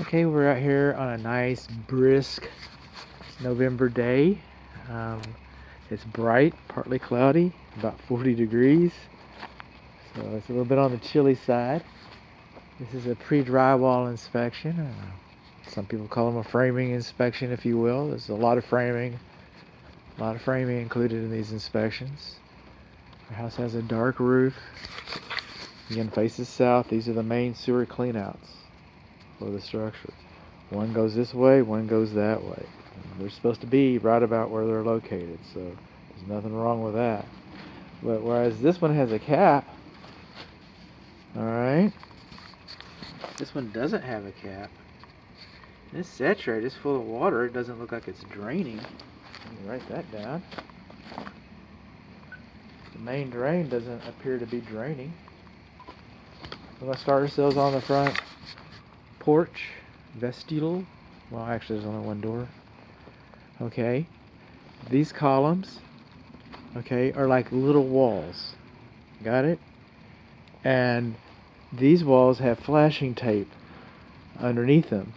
Okay, we're out here on a nice, brisk November day. Um, it's bright, partly cloudy, about 40 degrees. So it's a little bit on the chilly side. This is a pre-drywall inspection. Some people call them a framing inspection, if you will. There's a lot of framing included in these inspections. Our house has a dark roof. Again, faces south. These are the main sewer cleanouts for the structure. One goes this way, one goes that way. They're supposed to be right about where they're located, so there's nothing wrong with that. But whereas this one has a cap, alright, this one doesn't have a cap. It's saturated, it's full of water, it doesn't look like it's draining. Let me write that down. The main drain doesn't appear to be draining. We're going to start ourselves on the front porch, vestibule. Well, actually there's only one door. Okay, these columns, okay, are like little walls. Got it? And these walls have flashing tape underneath them.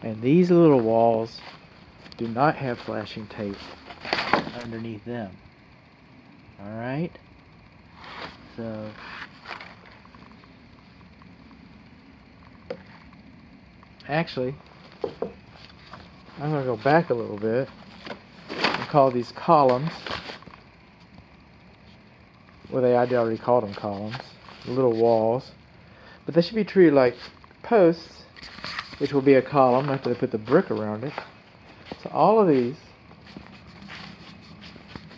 And these little walls do not have flashing tape underneath them. Alright? So actually, I'm going to go back a little bit and call these columns, well, I already called them columns, little walls, but they should be treated like posts, which will be a column after they put the brick around it. So all of these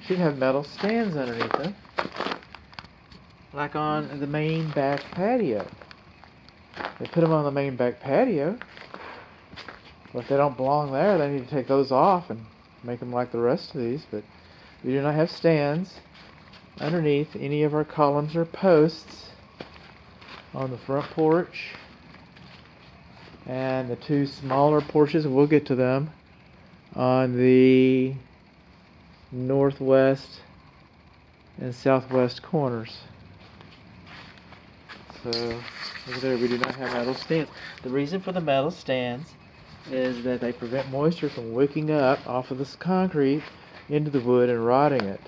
should have metal stands underneath them, like on the main back patio. They put them on the main back patio. Well, if they don't belong there, they need to take those off and make them like the rest of these. But we do not have stands underneath any of our columns or posts on the front porch. And the two smaller porches, we'll get to them, on the northwest and southwest corners. So over there we do not have metal stands. The reason for the metal stands is that they prevent moisture from wicking up off of this concrete into the wood and rotting it.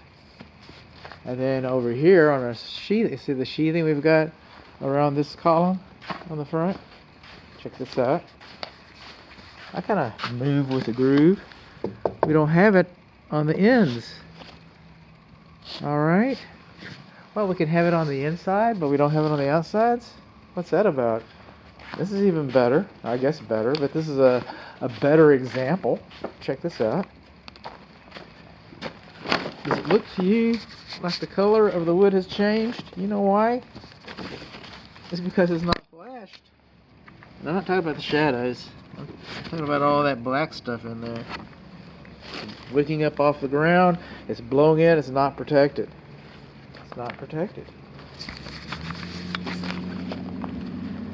And then over here on our sheathing, see the sheathing we've got around this column on the front? Check this out. I kind of move with the groove. We don't have it on the ends. Alright? Well, we can have it on the inside, but we don't have it on the outsides? What's that about? This is even better. I guess better, but this is a better example. Check this out. Does it look to you like the color of the wood has changed? You know why? It's because it's not flashed. And I'm not talking about the shadows. I'm talking about all that black stuff in there. It's wicking up off the ground. It's blowing in. It's not protected. It's not protected.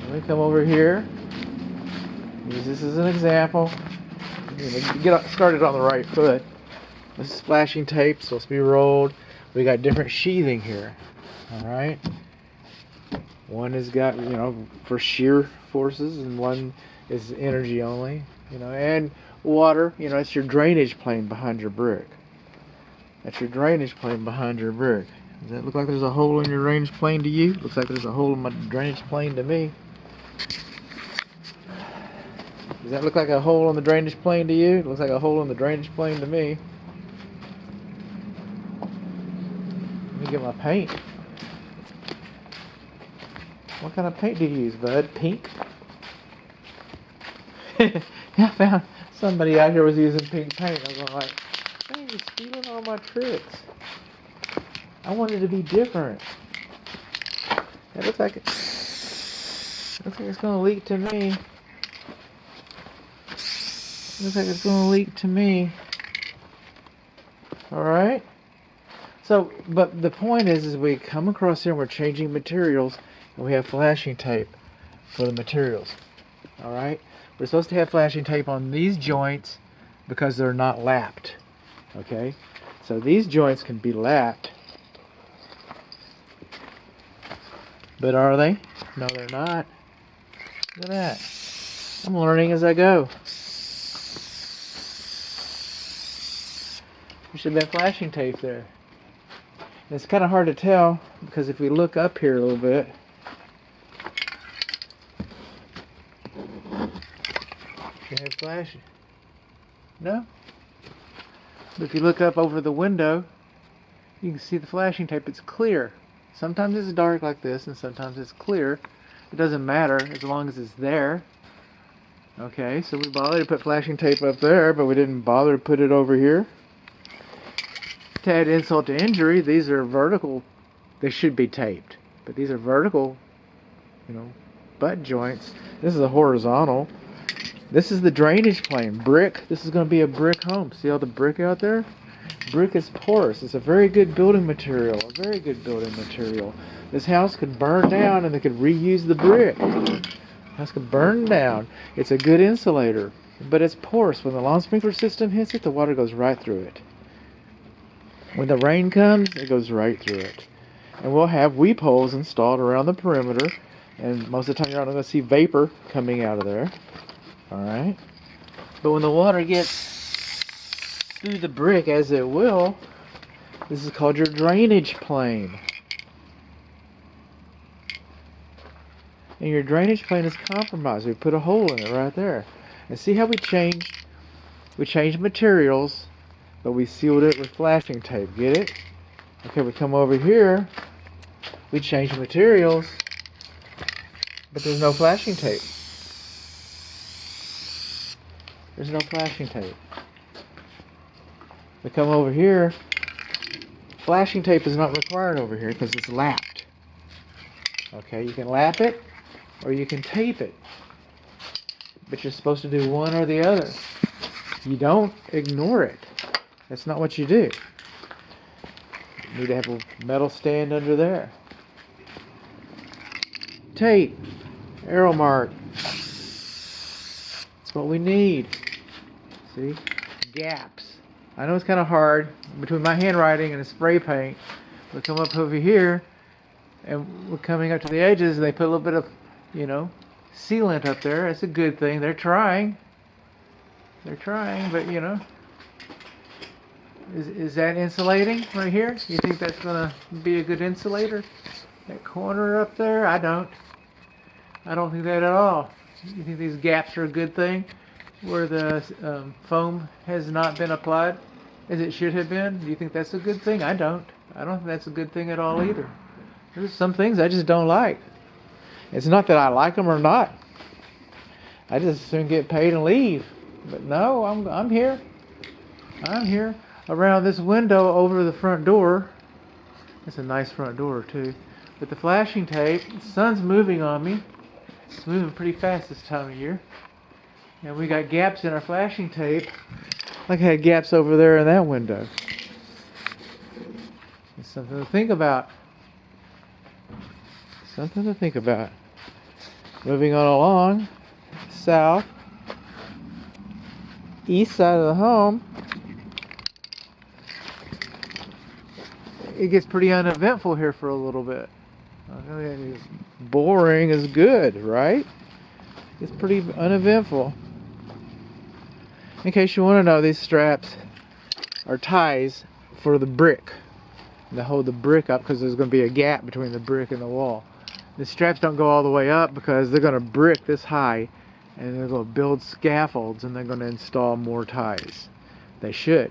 Let me come over here. Use this as an example. Get started on the right foot. This is flashing tape, supposed to be rolled. We got different sheathing here. Alright? One has got, for shear forces, and one is energy only. And water, it's your drainage plane behind your brick. That's your drainage plane behind your brick. Does that look like there's a hole in your drainage plane to you? Looks like there's a hole in my drainage plane to me. Does that look like a hole in the drainage plane to you? It looks like a hole in the drainage plane to me. Let me get my paint. What kind of paint do you use, bud? Pink? Yeah, I found somebody out here was using pink paint. I was like, man, you're stealing all my tricks. I wanted to be different. It looks like it's gonna leak to me. Looks like it's gonna leak to me. Alright? So, but the point is we come across here and we're changing materials and we have flashing tape for the materials. Alright? We're supposed to have flashing tape on these joints because they're not lapped. Okay? So these joints can be lapped. But are they? No, they're not. Look at that. I'm learning as I go. There should have been flashing tape there. And it's kind of hard to tell because if we look up here a little bit, you have flashing. No? But if you look up over the window, you can see the flashing tape. It's clear. Sometimes it's dark like this and sometimes it's clear. It doesn't matter as long as it's there. Okay, so we bothered to put flashing tape up there, but we didn't bother to put it over here. To add insult to injury, these are vertical. They should be taped, but these are vertical, butt joints. This is a horizontal. This is the drainage plane. Brick. This is going to be a brick home. See all the brick out there? Brick is porous. It's a very good building material. A very good building material. This house could burn down and they could reuse the brick. House could burn down. It's a good insulator, but it's porous. When the lawn sprinkler system hits it, the water goes right through it. When the rain comes, it goes right through it. And we'll have weep holes installed around the perimeter, and most of the time you're not going to see vapor coming out of there. Alright? But when the water gets through the brick, as it will, this is called your drainage plane. And your drainage plane is compromised. We put a hole in it right there. And see how we changed? We changed materials, but we sealed it with flashing tape. Get it? Okay, we come over here. We change materials, but there's no flashing tape. There's no flashing tape. We come over here. Flashing tape is not required over here because it's lapped. Okay, you can lap it or you can tape it. But you're supposed to do one or the other. You don't ignore it. That's not what you do. You need to have a metal stand under there. Tape. Arrow mark. That's what we need. See? Gaps. I know it's kind of hard between my handwriting and the spray paint. We come up over here and we're coming up to the edges and they put a little bit of, sealant up there. That's a good thing. They're trying. They're trying, but Is that insulating right here? You think that's going to be a good insulator? That corner up there? I don't think that at all. You think these gaps are a good thing? Where the foam has not been applied as it should have been? Do you think that's a good thing? I don't. I don't think that's a good thing at all either. There's some things I just don't like. It's not that I like them or not. I just soon get paid and leave. But no, I'm here. I'm here. Around this window over the front door. It's a nice front door too. With the flashing tape, the sun's moving on me. It's moving pretty fast this time of year. And we got gaps in our flashing tape. Like I had gaps over there in that window. It's something to think about. Something to think about. Moving on along. South. East side of the home. It gets pretty uneventful here for a little bit. Boring is good, right? It's pretty uneventful. In case you want to know, these straps are ties for the brick. To hold the brick up because there's going to be a gap between the brick and the wall. The straps don't go all the way up because they're going to brick this high and they're going to build scaffolds and they're going to install more ties. They should.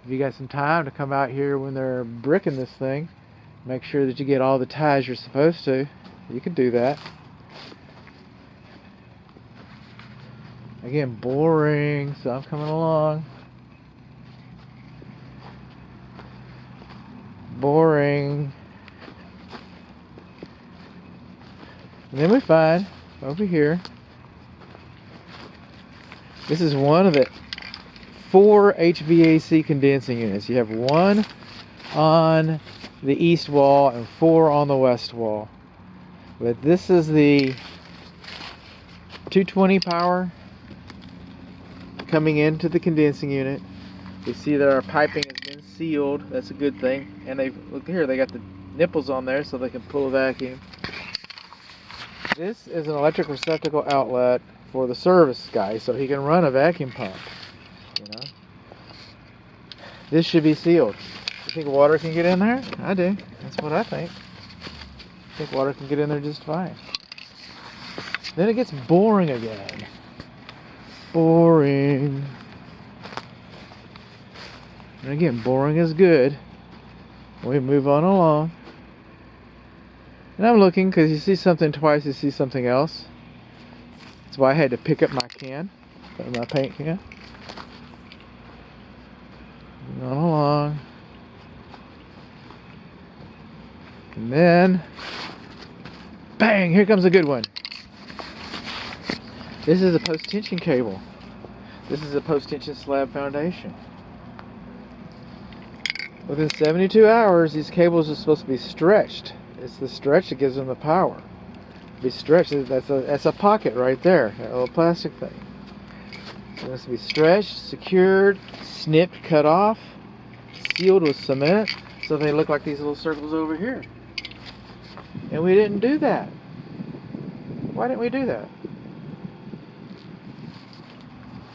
If you got some time to come out here when they're bricking this thing, make sure that you get all the ties you're supposed to. You can do that. Again, boring, so I'm coming along. Boring. And then we find over here, this is one of the 4 HVAC condensing units. You have one on the east wall and 4 on the west wall. But this is the 220 power coming into the condensing unit. You see that our piping has been sealed. That's a good thing. And they look here, they got the nipples on there so they can pull a vacuum. This is an electric receptacle outlet for the service guy, so he can run a vacuum pump. You know, this should be sealed. You think water can get in there? I do. That's what I think. I think water can get in there just fine. Then it gets boring again. Boring. And again, boring is good. We move on along. And I'm looking because you see something twice, you see something else. That's why I had to pick up my can, my paint can. Moving on along. And then, bang, here comes a good one. This is a post-tension cable. This is a post-tension slab foundation. Within 72 hours, these cables are supposed to be stretched. It's the stretch that gives them the power. Be stretched. That's a pocket right there, that little plastic thing. So it has to be stretched, secured, snipped, cut off, sealed with cement, so they look like these little circles over here. And we didn't do that. Why didn't we do that?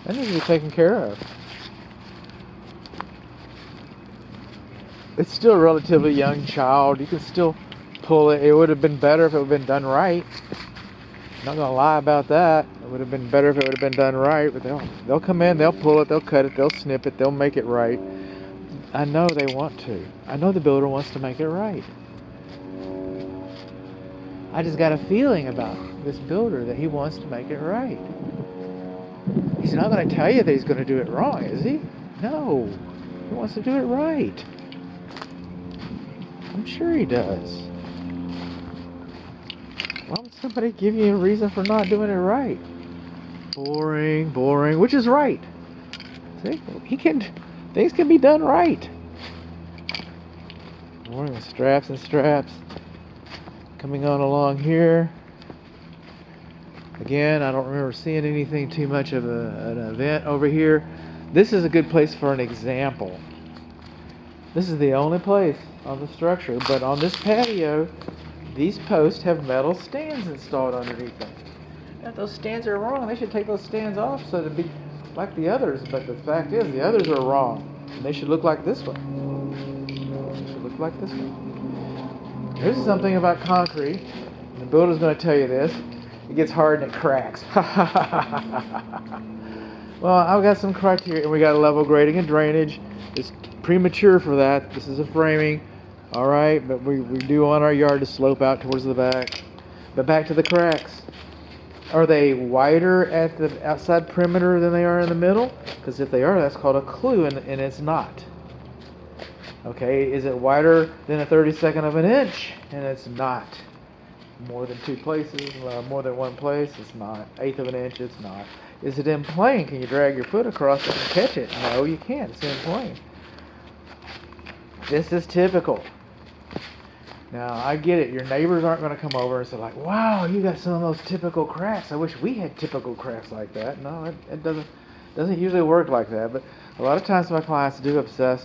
That needs to be taken care of. It's still a relatively young child. You can still pull it. It would have been better if it would have been done right. I'm not gonna lie about that. It would have been better if it would have been done right. But they'll come in, they'll pull it, they'll cut it, they'll snip it, they'll make it right. I know they want to. I know the builder wants to make it right. I just got a feeling about this builder that he wants to make it right. He's not going to tell you that he's going to do it wrong, is he? No. He wants to do it right. I'm sure he does. Why would somebody give you a reason for not doing it right? Boring, boring, which is right. See? Things can be done right. Boring with straps and straps. Coming on along here. Again, I don't remember seeing anything too much of an event over here. This is a good place for an example. This is the only place on the structure, but on this patio, these posts have metal stands installed underneath them. Now, if those stands are wrong, they should take those stands off so to be like the others, but the fact is, the others are wrong. And they should look like this one. They should look like this one. Here's something about concrete. The builder's going to tell you this. It gets hard and it cracks. Well, I've got some criteria. We got level grading and drainage. It's premature for that. This is a framing. All right, but we do want our yard to slope out towards the back. But back to the cracks. Are they wider at the outside perimeter than they are in the middle? Because if they are, that's called a clue, and it's not. Okay, is it wider than a 32nd of an inch? And it's not. More than two places, more than one place, it's not. Eighth of an inch, it's not. Is it in plane? Can you drag your foot across it and catch it? No, you can't. It's in plane. This is typical. Now, I get it. Your neighbors aren't going to come over and say, like, wow, you got some of those typical cracks. I wish we had typical cracks like that. No, it doesn't usually work like that. But a lot of times my clients do obsess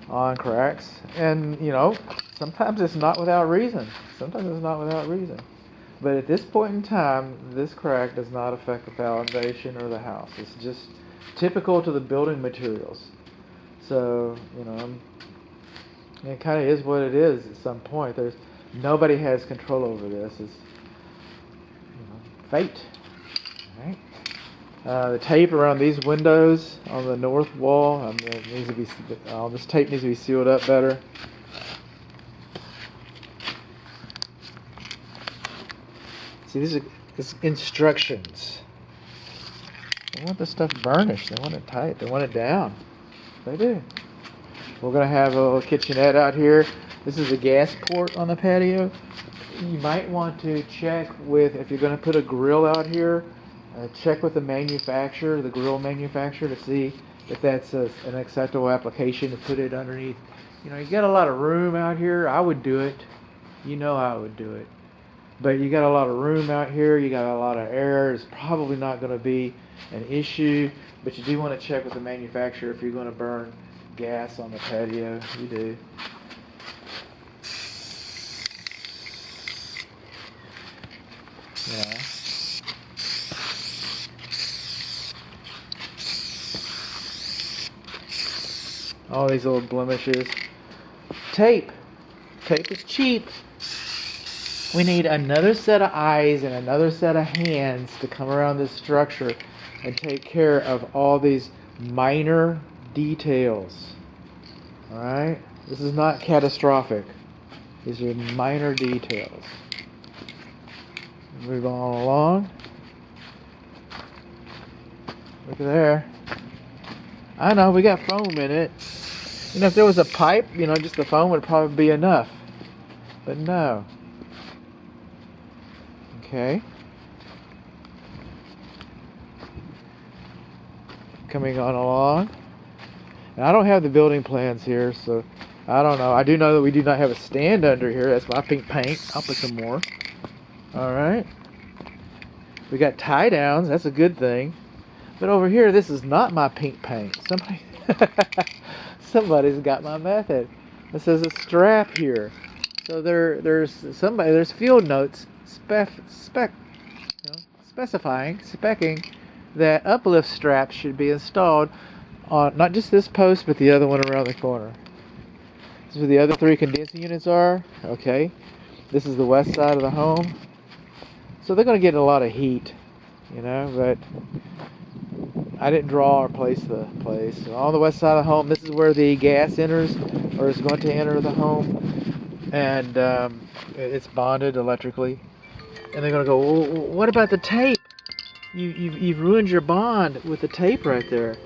on cracks. And, you know, sometimes it's not without reason. Sometimes it's not without reason. But at this point in time, this crack does not affect the foundation or the house. It's just typical to the building materials. So, you know, it kind of is what it is at some point. Nobody has control over this. It's, you know, fate. Right? The tape around these windows on the north wall, it needs to be. This tape needs to be sealed up better. See, these are instructions. They want this stuff burnished. They want it tight. They want it down. They do. We're going to have a little kitchenette out here. This is a gas port on the patio. You might want to check with, if you're going to put a grill out here, check with the manufacturer, the grill manufacturer, to see if that's an acceptable application to put it underneath. You know, you got a lot of room out here. I would do it. You know I would do it. But you got a lot of room out here. You got a lot of air. It's probably not going to be an issue. But you do want to check with the manufacturer if you're going to burn gas on the patio. You do. Yeah, all these little blemishes. Tape. Tape is cheap. We need another set of eyes and another set of hands to come around this structure and take care of all these minor details. Alright? This is not catastrophic. These are minor details. Move on along. Look at there. I know, we got foam in it. You know, if there was a pipe, you know, just the foam would probably be enough. But no. Okay. Coming on along. And I don't have the building plans here, so I don't know. I do know that we do not have a stand under here. That's my pink paint. I'll put some more. Alright. We got tie downs. That's a good thing. But over here, this is not my pink paint. Somebody's got my method. It says a strap here. So there's field notes specifying that uplift straps should be installed on not just this post, but the other one around the corner. This is where the other 3 condensing units are. Okay. This is the west side of the home. So they're going to get a lot of heat, you know, but I didn't draw or place the place. So on the west side of the home, this is where the gas enters, or is going to enter the home, and it's bonded electrically. And they're going to go, well, what about the tape? You've ruined your bond with the tape right there.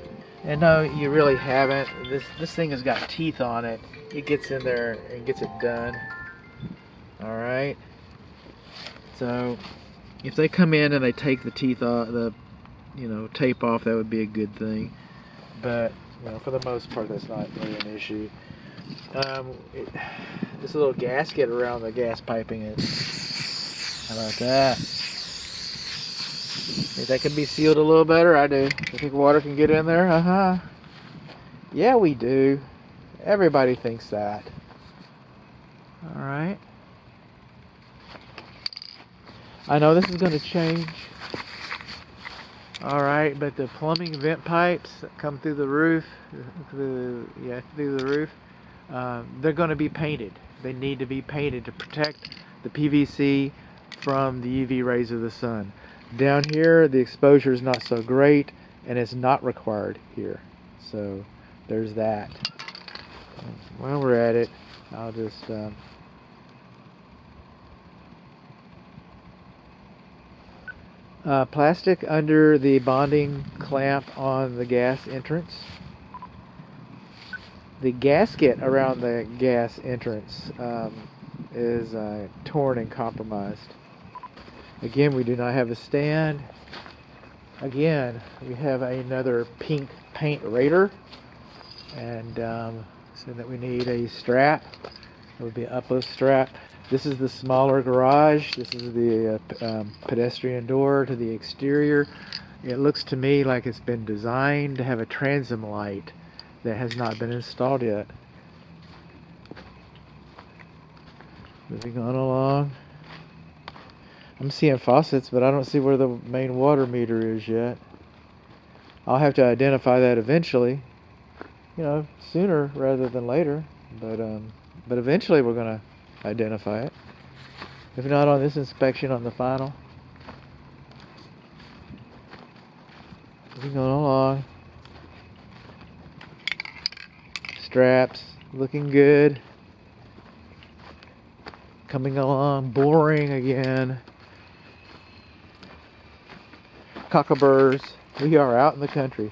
And no, you really haven't. This thing has got teeth on it. It gets in there and gets it done. All right. So if they come in and they take the teeth off, the tape off, that would be a good thing. But for the most part, that's not really an issue. This little gasket around the gas piping is. How about that? Think that could be sealed a little better? I do. You think water can get in there? Yeah, we do. Everybody thinks that. All right. I know this is going to change. All right, but the plumbing vent pipes that come through the roof, through the roof, they're going to be painted. They need to be painted to protect the PVC from the UV rays of the sun. Down here, the exposure is not so great, and it's not required here. So there's that. While we're at it, I'll just plastic under the bonding clamp on the gas entrance. The gasket around the gas entrance is torn and compromised. Again, we do not have a stand. Again, we have another pink paint raider, and so that we need a strap. It would be an uplift strap. This is the smaller garage. This is the pedestrian door to the exterior. It looks to me like it's been designed to have a transom light that has not been installed yet. Moving on along. I'm seeing faucets, but I don't see where the main water meter is yet. I'll have to identify that eventually, sooner rather than later. But eventually we're going to identify it. If not on this inspection, on the final. Moving on along. Straps, looking good. Coming along, boring again. Cockaburs. We are out in the country.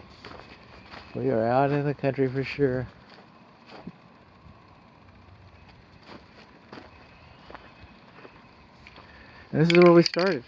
We are out in the country for sure. And this is where we started.